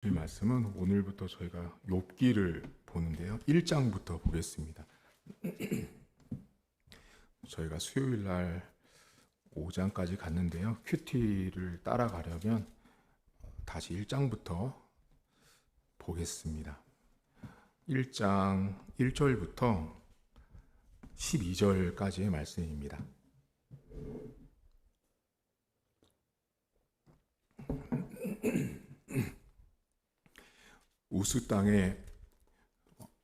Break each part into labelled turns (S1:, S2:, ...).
S1: 이 말씀은 오늘부터 저희가 욥기를 보는데요. 1장부터 보겠습니다. 저희가 수요일 날 5장까지 갔는데요. 큐티를 따라가려면 다시 1장부터 보겠습니다. 1장 1절부터 12절까지의 말씀입니다. 우스 땅에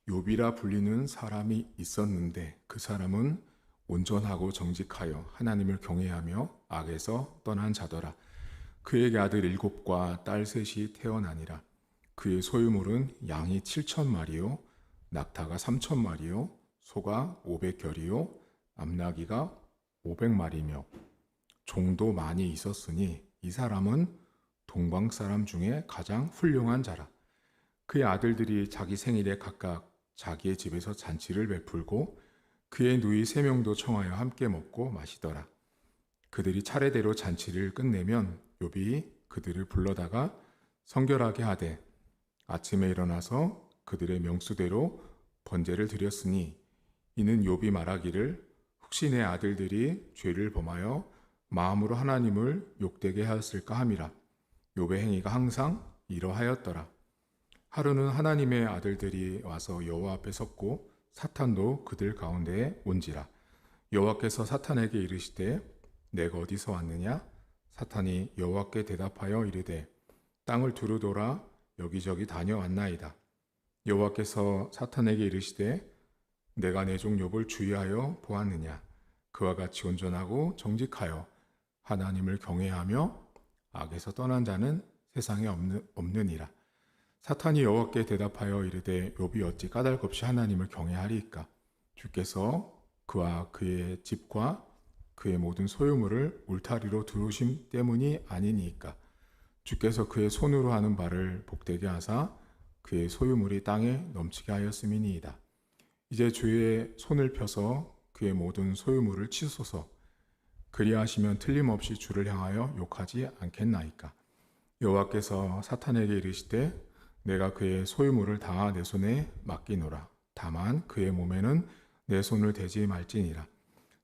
S1: 욥이라 불리는 사람이 있었는데 그 사람은 온전하고 정직하여 하나님을 경외하며 악에서 떠난 자더라. 그에게 아들 7과 딸 3이 태어나니라. 그의 소유물은 양이 7,000마리요 낙타가 3,000마리요 소가 500결이요 암나귀가 500마리며 종도 많이 있었으니 이 사람은 동방 사람 중에 가장 훌륭한 자라. 그의 아들들이 자기 생일에 각각 자기의 집에서 잔치를 베풀고 그의 누이 3명도 청하여 함께 먹고 마시더라. 그들이 차례대로 잔치를 끝내면 욥이 그들을 불러다가 성결하게 하되 아침에 일어나서 그들의 명수대로 번제를 드렸으니 이는 욥이 말하기를 혹시 내 아들들이 죄를 범하여 마음으로 하나님을 욕되게 하였을까 함이라. 욥의 행위가 항상 이러하였더라. 하루는 하나님의 아들들이 와서 여호와 앞에 섰고 사탄도 그들 가운데에 온지라. 여호와께서 사탄에게 이르시되 내가 어디서 왔느냐? 사탄이 여호와께 대답하여 이르되 땅을 두루 돌아 여기저기 다녀왔나이다. 여호와께서 사탄에게 이르시되 내가 내 종 욥을 주의하여 보았느냐? 그와 같이 온전하고 정직하여 하나님을 경외하며 악에서 떠난 자는 세상에 없느니라. 사탄이 여호와께 대답하여 이르되 욥이 어찌 까닭없이 하나님을 경외하리이까? 주께서 그와 그의 집과 그의 모든 소유물을 울타리로 두르심 때문이 아니니까. 주께서 그의 손으로 하는 바를 복되게 하사 그의 소유물이 땅에 넘치게 하였음이니이다. 이제 주의 손을 펴서 그의 모든 소유물을 치소서. 그리하시면 틀림없이 주를 향하여 욕하지 않겠나이까? 여호와께서 사탄에게 이르시되 내가 그의 소유물을 다 내 손에 맡기노라. 다만 그의 몸에는 내 손을 대지 말지니라.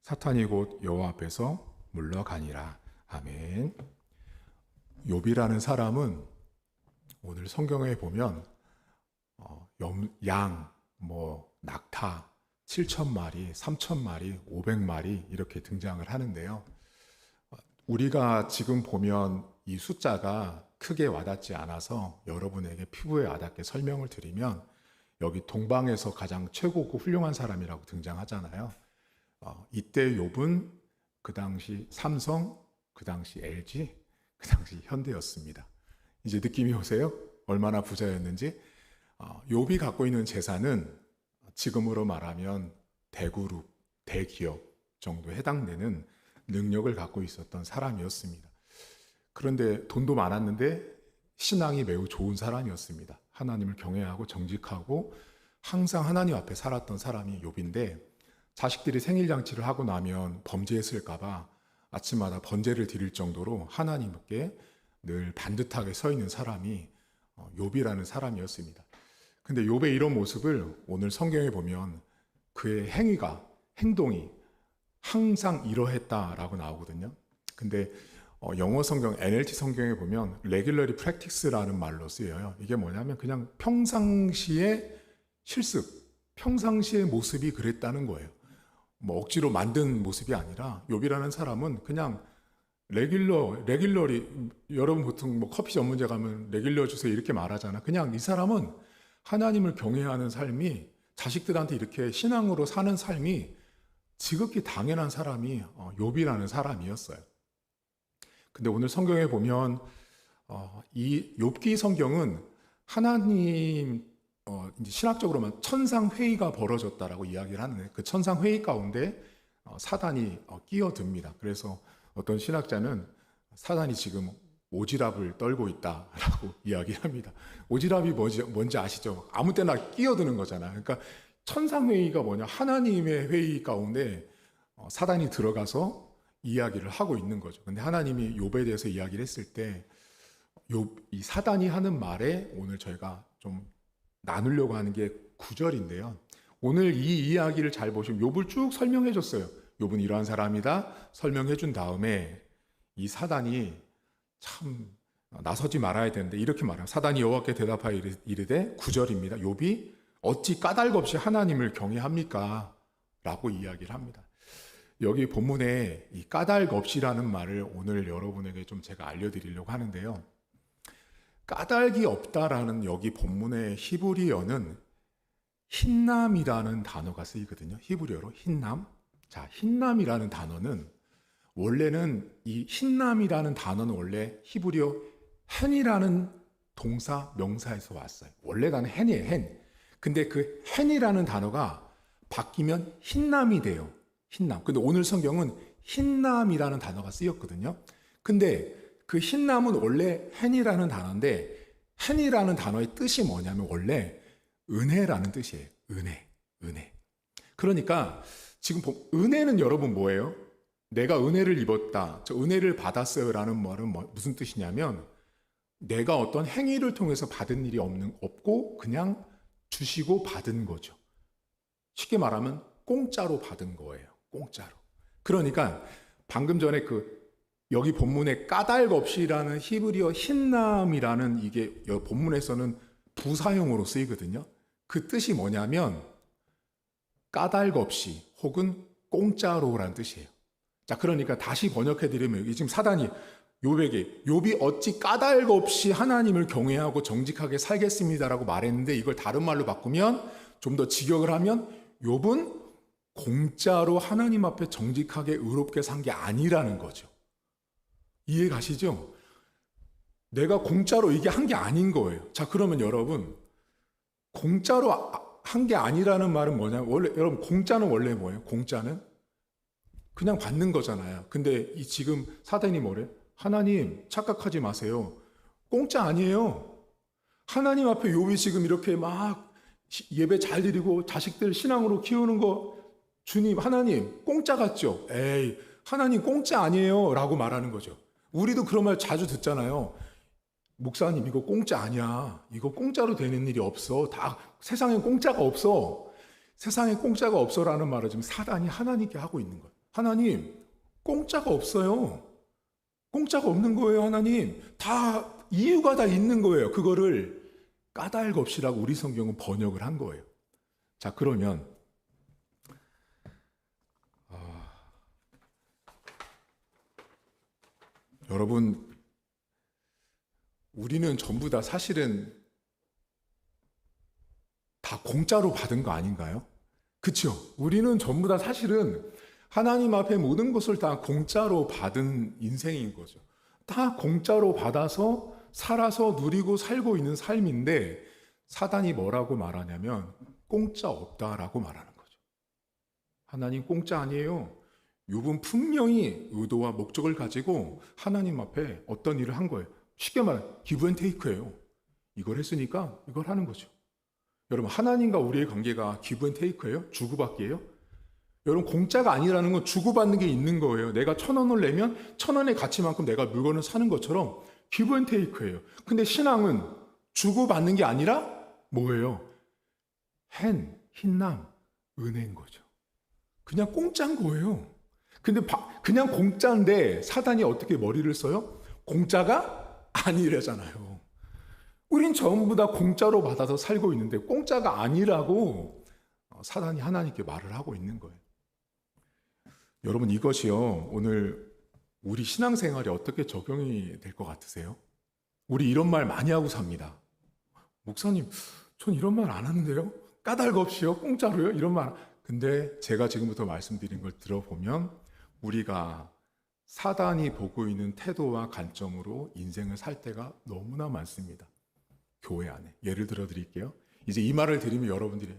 S1: 사탄이 곧 여호와 앞에서 물러가니라. 아멘. 욥이라는 사람은 오늘 성경에 보면 양, 낙타 7,000마리, 3,000마리, 500마리 이렇게 등장을 하는데요. 우리가 지금 보면 이 숫자가 크게 와닿지 않아서 여러분에게 피부에 와닿게 설명을 드리면 여기 동방에서 가장 최고고 훌륭한 사람이라고 등장하잖아요. 이때 욥은 그 당시 삼성, 그 당시 LG, 그 당시 현대였습니다. 이제 느낌이 오세요? 얼마나 부자였는지. 욥이 갖고 있는 재산은 지금으로 말하면 대그룹, 대기업 정도에 해당되는 능력을 갖고 있었던 사람이었습니다. 그런데 돈도 많았는데 신앙이 매우 좋은 사람이었습니다. 하나님을 경외하고 정직하고 항상 하나님 앞에 살았던 사람이 욥인데 자식들이 생일잔치를 하고 나면 범죄했을까봐 아침마다 번제를 드릴 정도로 하나님께 늘 반듯하게 서 있는 사람이 욥이라는 사람이었습니다. 근데 욥의 이런 모습을 오늘 성경에 보면 그의 행동이 항상 이러했다라고 나오거든요. 근데 영어 성경 NLT 성경에 보면 regularly practice라는 말로 쓰여요. 이게 뭐냐면 그냥 평상시의 실습, 평상시의 모습이 그랬다는 거예요. 억지로 만든 모습이 아니라 욥이라는 사람은 그냥 레귤러리 여러분 보통 커피 전문점 가면 레귤러 주세요 이렇게 말하잖아. 그냥 이 사람은 하나님을 경외하는 삶이 자식들한테 이렇게 신앙으로 사는 삶이 지극히 당연한 사람이 욥이라는 사람이었어요. 근데 오늘 성경에 보면 이 욥기 성경은 하나님 이제 신학적으로만 천상 회의가 벌어졌다라고 이야기를 하는데 그 천상 회의 가운데 사단이 끼어듭니다. 그래서 어떤 신학자는 사단이 지금 오지랖을 떨고 있다라고 이야기를 합니다. 오지랖이 뭔지 아시죠? 아무 때나 끼어드는 거잖아. 그러니까 천상 회의가 뭐냐? 하나님의 회의 가운데 사단이 들어가서 이야기를 하고 있는 거죠. 근데 하나님이 욥에 대해서 이야기를 했을 때 이 사단이 하는 말에 오늘 저희가 좀 나누려고 하는 게 9절인데요. 오늘 이 이야기를 잘 보시면 욥을 쭉 설명해 줬어요. 욥은 이러한 사람이다 설명해 준 다음에 이 사단이 참 나서지 말아야 되는데 이렇게 말해요. 사단이 여호와께 대답하여 이르되 9절입니다. 욥이 어찌 까닭 없이 하나님을 경외합니까? 라고 이야기를 합니다. 여기 본문에 이 까닭 없이라는 말을 오늘 여러분에게 좀 제가 알려드리려고 하는데요. 까닭이 없다라는 여기 본문의 히브리어는 흰남이라는 단어가 쓰이거든요. 히브리어로 흰남. 자, 흰남이라는 단어는 원래는 이 흰남이라는 단어는 원래 히브리어 헨이라는 동사 명사에서 왔어요. 원래 단어 헨이에요. 헨. 근데 그 헨이라는 단어가 바뀌면 흰남이 돼요. 흰남. 근데 오늘 성경은 흰남이라는 단어가 쓰였거든요. 근데 그 흰남은 원래 헨이라는 단어인데 헨이라는 단어의 뜻이 뭐냐면 원래 은혜라는 뜻이에요. 은혜. 그러니까 지금 은혜는 여러분 뭐예요? 내가 은혜를 입었다. 저 은혜를 받았어요라는 말은 무슨 뜻이냐면 내가 어떤 행위를 통해서 받은 일이 없고 그냥 주시고 받은 거죠. 쉽게 말하면 공짜로 받은 거예요. 공짜로. 그러니까 방금 전에 여기 본문에 까닭 없이라는 히브리어 흰남이라는 이게 본문에서는 부사용으로 쓰이거든요. 그 뜻이 뭐냐면 까닭 없이 혹은 공짜로라는 뜻이에요. 자, 그러니까 다시 번역해 드리면 여기 지금 사단이 욥에게 욥이 어찌 까닭 없이 하나님을 경외하고 정직하게 살겠습니다라고 말했는데 이걸 다른 말로 바꾸면 좀 더 직역을 하면 욥은 공짜로 하나님 앞에 정직하게 의롭게 산 게 아니라는 거죠. 이해 가시죠? 내가 공짜로 이게 한 게 아닌 거예요. 자, 그러면 여러분 공짜로 한 게 아니라는 말은 뭐냐면 원래 여러분 공짜는 원래 뭐예요? 공짜는 그냥 받는 거잖아요. 근데 지금 사단이 뭐래? 하나님 착각하지 마세요. 공짜 아니에요. 하나님 앞에 욥이 지금 이렇게 막 예배 잘 드리고 자식들 신앙으로 키우는 거 주님 하나님 공짜 같죠? 에이 하나님 공짜 아니에요 라고 말하는 거죠. 우리도 그런 말 자주 듣잖아요. 목사님 이거 공짜 아니야. 이거 공짜로 되는 일이 없어. 다 세상에 공짜가 없어. 세상에 공짜가 없어라는 말을 지금 사단이 하나님께 하고 있는 거예요. 하나님 공짜가 없어요. 공짜가 없는 거예요. 하나님 다 이유가 다 있는 거예요. 그거를 까닭 없이라고 우리 성경은 번역을 한 거예요. 자, 그러면 여러분 우리는 전부 다 사실은 다 공짜로 받은 거 아닌가요? 그렇죠? 우리는 전부 다 사실은 하나님 앞에 모든 것을 다 공짜로 받은 인생인 거죠. 다 공짜로 받아서 살아서 누리고 살고 있는 삶인데 사단이 뭐라고 말하냐면 공짜 없다라고 말하는 거죠. 하나님 공짜 아니에요. 욥은 분명히 의도와 목적을 가지고 하나님 앞에 어떤 일을 한 거예요. 쉽게 말해 기브 앤 테이크예요. 이걸 했으니까 이걸 하는 거죠. 여러분 하나님과 우리의 관계가 기브 앤 테이크예요? 주고받기예요? 여러분 공짜가 아니라는 건 주고받는 게 있는 거예요. 내가 1,000원을 내면 1,000원의 가치만큼 내가 물건을 사는 것처럼 기브 앤 테이크예요. 근데 신앙은 주고받는 게 아니라 뭐예요? 흰남, 은혜인 거죠. 그냥 공짜인 거예요. 근데 그냥 공짜인데 사단이 어떻게 머리를 써요? 공짜가 아니래잖아요. 우린 전부 다 공짜로 받아서 살고 있는데 공짜가 아니라고 사단이 하나님께 말을 하고 있는 거예요. 여러분 이것이요 오늘 우리 신앙생활에 어떻게 적용이 될 것 같으세요? 우리 이런 말 많이 하고 삽니다. 목사님 전 이런 말 안 하는데요? 까닭 없이요? 공짜로요? 이런 말. 근데 제가 지금부터 말씀드린 걸 들어보면 우리가 사단이 보고 있는 태도와 관점으로 인생을 살 때가 너무나 많습니다. 교회 안에. 예를 들어 드릴게요. 이제 이 말을 들으면 여러분들이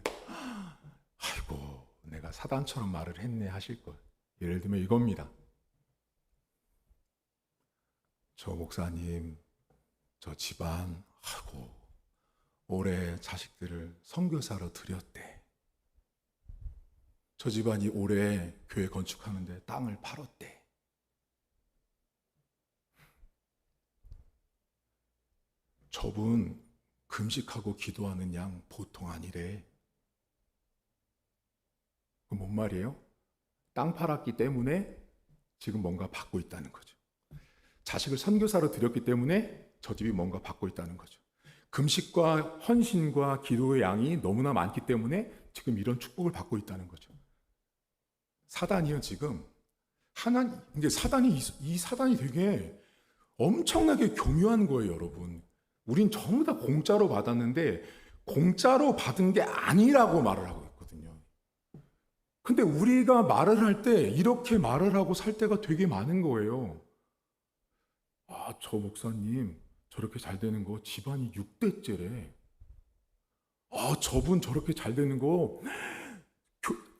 S1: 아이고 내가 사단처럼 말을 했네 하실 거예요. 예를 들면 이겁니다. 저 목사님 저 집안 아이고 올해 자식들을 선교사로 드렸대. 저 집안이 올해 교회 건축하는데 땅을 팔았대. 저분 금식하고 기도하는 양 보통 아니래. 그 뭔 말이에요? 땅 팔았기 때문에 지금 뭔가 받고 있다는 거죠. 자식을 선교사로 드렸기 때문에 저 집이 뭔가 받고 있다는 거죠. 금식과 헌신과 기도의 양이 너무나 많기 때문에 지금 이런 축복을 받고 있다는 거죠. 사단이요, 지금. 이게 이 사단이 되게 엄청나게 교묘한 거예요, 여러분. 우린 전부 다 공짜로 받았는데, 공짜로 받은 게 아니라고 말을 하고 있거든요. 근데 우리가 말을 할 때, 이렇게 말을 하고 살 때가 되게 많은 거예요. 아, 저 목사님, 저렇게 잘 되는 거 집안이 6대째래. 아, 저분 저렇게 잘 되는 거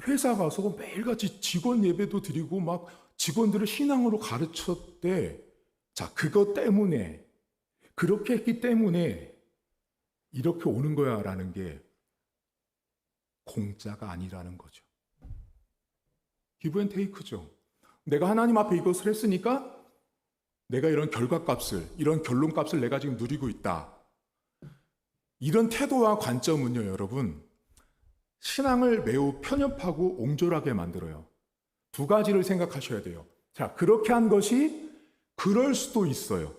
S1: 회사 가서 매일같이 직원 예배도 드리고 막 직원들을 신앙으로 가르쳤대. 자, 그것 때문에, 그렇게 했기 때문에 이렇게 오는 거야 라는 게 공짜가 아니라는 거죠. 기브 앤 테이크죠. 내가 하나님 앞에 이것을 했으니까 내가 이런 결과값을, 이런 결론값을 내가 지금 누리고 있다. 이런 태도와 관점은요, 여러분, 신앙을 매우 편협하고 옹졸하게 만들어요. 두 가지를 생각하셔야 돼요. 자, 그렇게 한 것이 그럴 수도 있어요.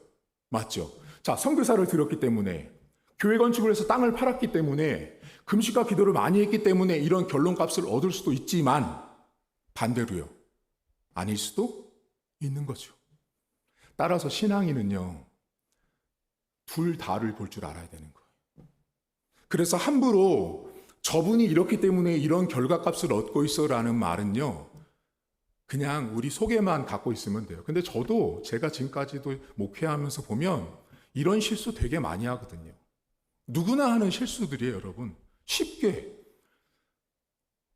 S1: 맞죠? 자, 선교사를 들었기 때문에, 교회 건축을 해서 땅을 팔았기 때문에, 금식과 기도를 많이 했기 때문에 이런 결론값을 얻을 수도 있지만, 반대로요. 아닐 수도 있는 거죠. 따라서 신앙인은요, 둘 다를 볼 줄 알아야 되는 거예요. 그래서 함부로 저분이 이렇기 때문에 이런 결과값을 얻고 있어라는 말은요, 그냥 우리 속에만 갖고 있으면 돼요. 근데 저도 제가 지금까지도 목회하면서 보면 이런 실수 되게 많이 하거든요. 누구나 하는 실수들이에요, 여러분. 쉽게.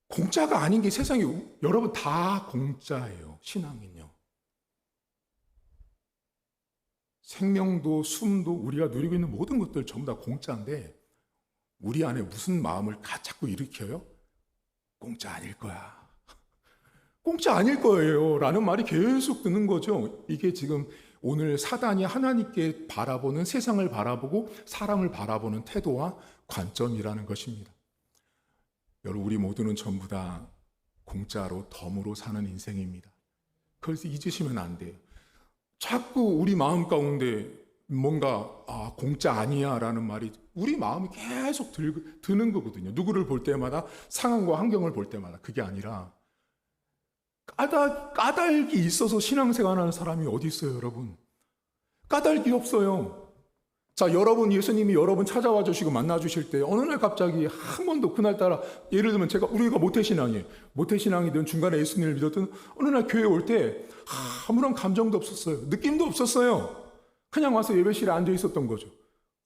S1: 공짜가 아닌 게 세상에, 여러분 다 공짜예요, 신앙은요. 생명도 숨도 우리가 누리고 있는 모든 것들 전부 다 공짜인데 우리 안에 무슨 마음을 자꾸 일으켜요? 공짜 아닐 거야. 공짜 아닐 거예요 라는 말이 계속 드는 거죠. 이게 지금 오늘 사단이 하나님께 바라보는, 세상을 바라보고 사람을 바라보는 태도와 관점이라는 것입니다. 여러분, 우리 모두는 전부 다 공짜로 덤으로 사는 인생입니다. 그래서 잊으시면 안 돼요. 자꾸 우리 마음 가운데 뭔가 공짜 아니야 라는 말이 우리 마음이 계속 드는 거거든요. 누구를 볼 때마다, 상황과 환경을 볼 때마다. 그게 아니라 까닭이 있어서 신앙생활하는 사람이 어디 있어요, 여러분? 까닭이 없어요. 자, 여러분, 예수님이 여러분 찾아와 주시고 만나 주실 때 어느 날 갑자기 한 번도 그날따라, 예를 들면 우리가 모태신앙이에요. 모태신앙이든 중간에 예수님을 믿었든 어느 날 교회 올 때 아무런 감정도 없었어요. 느낌도 없었어요. 그냥 와서 예배실에 앉아 있었던 거죠.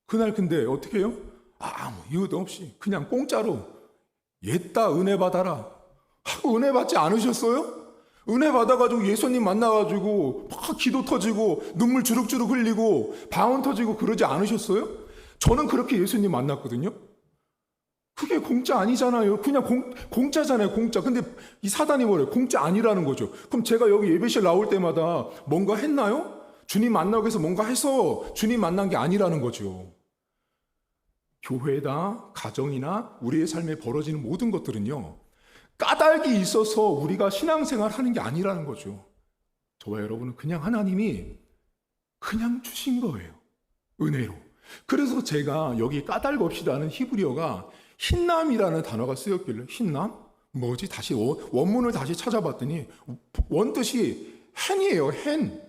S1: 그날 근데 어떻게 해요? 아무 이유도 없이 그냥 공짜로 옛다 은혜 받아라 하고 은혜 받지 않으셨어요? 은혜 받아가지고 예수님 만나가지고 막 기도 터지고 눈물 주룩주룩 흘리고 방언 터지고 그러지 않으셨어요? 저는 그렇게 예수님 만났거든요. 그게 공짜 아니잖아요. 그냥 공짜잖아요, 공짜. 근데 이 사단이 뭐래요? 공짜 아니라는 거죠. 그럼 제가 여기 예배실 나올 때마다 뭔가 했나요? 주님 만나기 위해서 뭔가 해서 주님 만난 게 아니라는 거죠. 교회나 가정이나 우리의 삶에 벌어지는 모든 것들은요, 까닭이 있어서 우리가 신앙생활 하는 게 아니라는 거죠. 저와 여러분은 그냥 하나님이 그냥 주신 거예요. 은혜로. 그래서 제가 여기 까닭 없이라는 히브리어가 흰남이라는 단어가 쓰였길래, 흰남? 뭐지? 다시 원문을 다시 찾아봤더니 원뜻이 hen이에요. hen.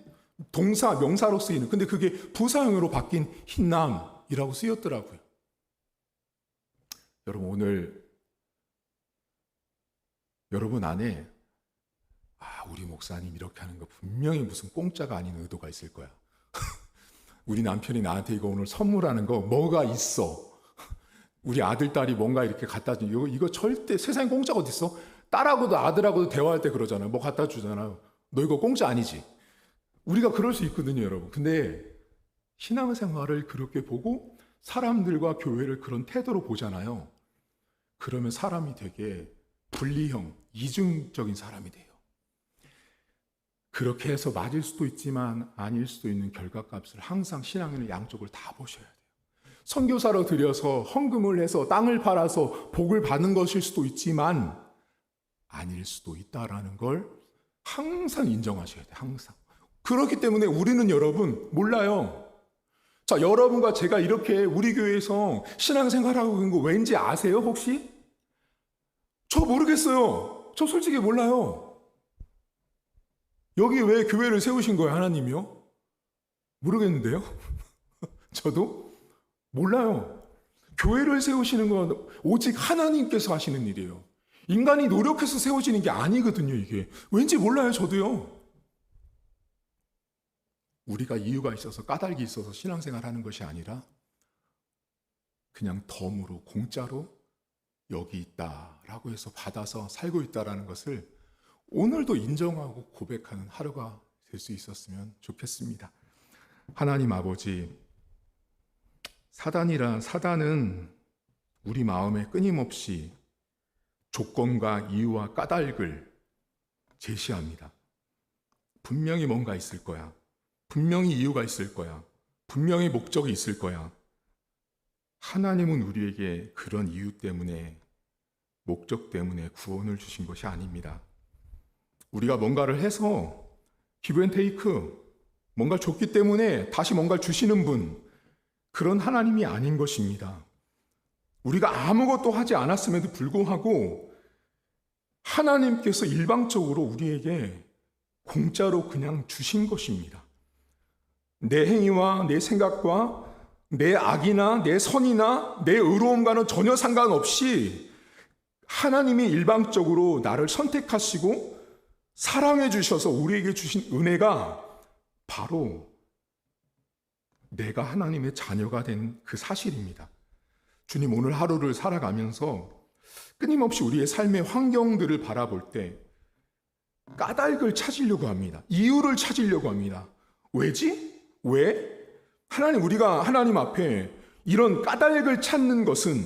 S1: 동사, 명사로 쓰이는. 근데 그게 부사형으로 바뀐 흰남이라고 쓰였더라고요. 여러분, 오늘 여러분 안에 우리 목사님 이렇게 하는 거 분명히 무슨 공짜가 아닌 의도가 있을 거야. 우리 남편이 나한테 이거 오늘 선물하는 거 뭐가 있어. 우리 아들, 딸이 뭔가 이렇게 갖다 주 이거 절대 세상에 공짜가 어디 있어? 딸하고도 아들하고도 대화할 때 그러잖아요. 뭐 갖다 주잖아요. 너 이거 공짜 아니지? 우리가 그럴 수 있거든요, 여러분. 근데 신앙생활을 그렇게 보고 사람들과 교회를 그런 태도로 보잖아요. 그러면 사람이 되게 분리형, 이중적인 사람이 돼요. 그렇게 해서 맞을 수도 있지만 아닐 수도 있는 결과값을 항상 신앙인은 양쪽을 다 보셔야 돼요. 선교사로 들여서 헌금을 해서 땅을 팔아서 복을 받는 것일 수도 있지만 아닐 수도 있다라는 걸 항상 인정하셔야 돼요. 항상. 그렇기 때문에 우리는 여러분 몰라요. 자, 여러분과 제가 이렇게 우리 교회에서 신앙생활하고 있는 거 왠지 아세요 혹시? 저 모르겠어요. 저 솔직히 몰라요. 여기 왜 교회를 세우신 거예요 하나님이요? 모르겠는데요. 저도 몰라요. 교회를 세우시는 건 오직 하나님께서 하시는 일이에요. 인간이 노력해서 세워지는 게 아니거든요. 이게 왠지 몰라요. 저도요. 우리가 이유가 있어서 까닭이 있어서 신앙생활하는 것이 아니라 그냥 덤으로 공짜로 여기 있다라고 해서 받아서 살고 있다라는 것을 오늘도 인정하고 고백하는 하루가 될 수 있었으면 좋겠습니다. 하나님 아버지, 사단은 우리 마음에 끊임없이 조건과 이유와 까닭을 제시합니다. 분명히 뭔가 있을 거야. 분명히 이유가 있을 거야. 분명히 목적이 있을 거야. 하나님은 우리에게 그런 이유 때문에, 목적 때문에 구원을 주신 것이 아닙니다. 우리가 뭔가를 해서 기브앤테이크, 뭔가 줬기 때문에 다시 뭔가를 주시는 분, 그런 하나님이 아닌 것입니다. 우리가 아무것도 하지 않았음에도 불구하고 하나님께서 일방적으로 우리에게 공짜로 그냥 주신 것입니다. 내 행위와 내 생각과 내 악이나 내 선이나 내 의로움과는 전혀 상관없이 하나님이 일방적으로 나를 선택하시고 사랑해 주셔서 우리에게 주신 은혜가 바로 내가 하나님의 자녀가 된 그 사실입니다. 주님, 오늘 하루를 살아가면서 끊임없이 우리의 삶의 환경들을 바라볼 때 까닭을 찾으려고 합니다. 이유를 찾으려고 합니다. 왜지? 왜? 우리가 하나님 앞에 이런 까닭을 찾는 것은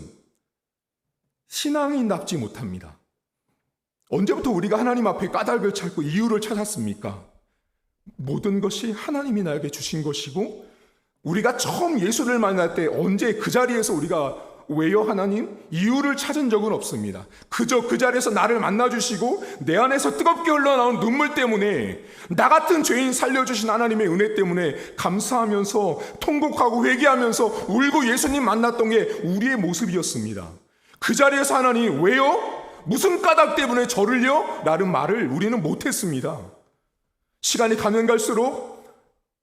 S1: 신앙인답지 못합니다. 언제부터 우리가 하나님 앞에 까닭을 찾고 이유를 찾았습니까? 모든 것이 하나님이 나에게 주신 것이고 우리가 처음 예수를 만날 때 언제 그 자리에서 우리가 왜요 하나님? 이유를 찾은 적은 없습니다. 그저 그 자리에서 나를 만나주시고 내 안에서 뜨겁게 흘러나온 눈물 때문에 나 같은 죄인 살려주신 하나님의 은혜 때문에 감사하면서 통곡하고 회개하면서 울고 예수님 만났던 게 우리의 모습이었습니다. 그 자리에서 하나님 왜요? 무슨 까닭 때문에 저를요? 라는 말을 우리는 못했습니다. 시간이 가면 갈수록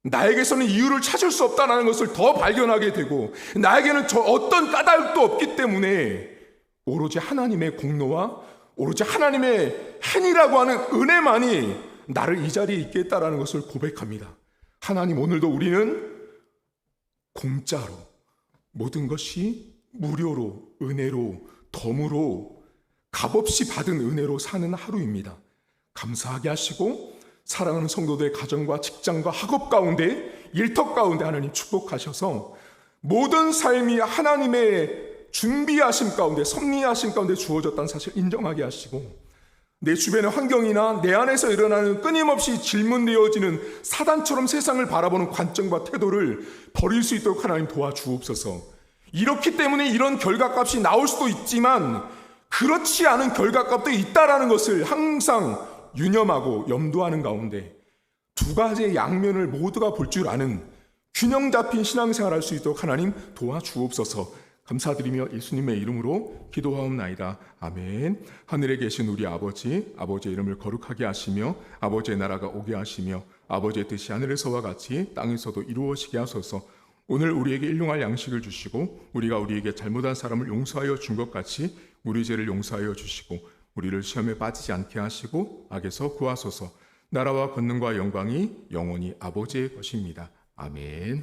S1: 나에게서는 이유를 찾을 수 없다는 것을 더 발견하게 되고 나에게는 저 어떤 까닭도 없기 때문에 오로지 하나님의 공로와 오로지 하나님의 행위라고 하는 은혜만이 나를 이 자리에 있게 했다는 것을 고백합니다. 하나님, 오늘도 우리는 공짜로 모든 것이 무료로 은혜로 덤으로 값없이 받은 은혜로 사는 하루입니다. 감사하게 하시고 사랑하는 성도들의 가정과 직장과 학업 가운데 일터 가운데 하나님 축복하셔서 모든 삶이 하나님의 준비하심 가운데 섭리하심 가운데 주어졌다는 사실 인정하게 하시고 내 주변의 환경이나 내 안에서 일어나는 끊임없이 질문되어지는 사단처럼 세상을 바라보는 관점과 태도를 버릴 수 있도록 하나님 도와주옵소서. 이렇기 때문에 이런 결과값이 나올 수도 있지만 그렇지 않은 결과값도 있다라는 것을 항상 유념하고 염두하는 가운데 두 가지의 양면을 모두가 볼 줄 아는 균형 잡힌 신앙생활을 할 수 있도록 하나님 도와주옵소서. 감사드리며 예수님의 이름으로 기도하옵나이다. 아멘. 하늘에 계신 우리 아버지, 아버지의 이름을 거룩하게 하시며 아버지의 나라가 오게 하시며 아버지의 뜻이 하늘에서와 같이 땅에서도 이루어지게 하소서. 오늘 우리에게 일용할 양식을 주시고 우리가 우리에게 잘못한 사람을 용서하여 준 것 같이 우리 죄를 용서하여 주시고 우리를 시험에 빠지지 않게 하시고 악에서 구하소서. 나라와 권능과 영광이 영원히 아버지의 것입니다. 아멘.